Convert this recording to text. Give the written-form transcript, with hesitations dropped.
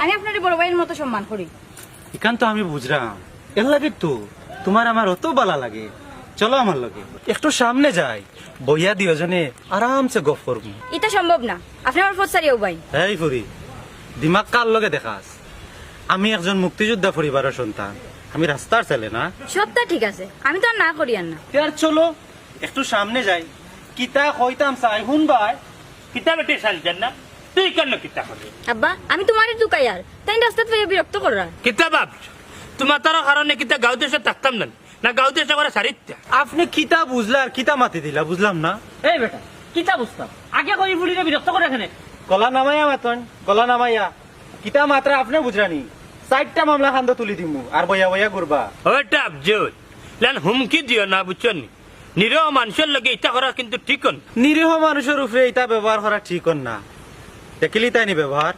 আমি আপনার বড় ভাইয়ের মতো সম্মান করি। এখান তো আমি বুঝলাম, এর লাগে তো তোমার আমার অত বালা লাগে। চলো আমার লগে একটু সামনে যাই, বইয়া দুজনে আরামসে গপ করবো। এটা সম্ভব না, আপনি আমার পথ ছাড়িয়েও ভাই। এই ফুরি, দিমাগ কার লগে দেখাস? আমি একজন মুক্তিযোদ্ধা পরিবারের সন্তান, আমি রাস্তার ছেলে না। সবটা ঠিক আছে, আমি তো আর না করি আর না। আর চলো একটু সামনে যাই, কিতা কইতাম চাই শুন ভাই। কিতা বেটে সালছেন না, তুই কেন কিতা করবি? আব্বা আমি তোমারই দুকাই আর তাই রাস্তাত ভাইয়া বিরক্ত করার। কিতা ভাবছ? তোমার তার কারণে কিতা গাঁও দেশে থাকতাম না, না গাঁও দেশে করে সারিত্যা? আপনি কিতা বুঝলা আর কিতা মাতি দিলা বুঝলাম না। এই বেটা কিতা বুঝতাম আগে কই বুড়িরে বিরক্ত করে এখানে। গলা নামাইয়া মাতন, গলা নামাইয়া কিতা মাত্রা আপনি বুঝরানি। 4টা মামলা খান্দ তুলি দিমু আর বইয়া বইয়া ঘুরবা। ওইটা আবজল লান হুমকি দিও না, বুঝছেন? নিরহ মানুষের লগে ইটা করা কিন্তু ঠিক না। নিরীহ মানুষের উপরে এটা ব্যবহার করা ঠিক না। দেখিলি তাই নি ব্যবহার।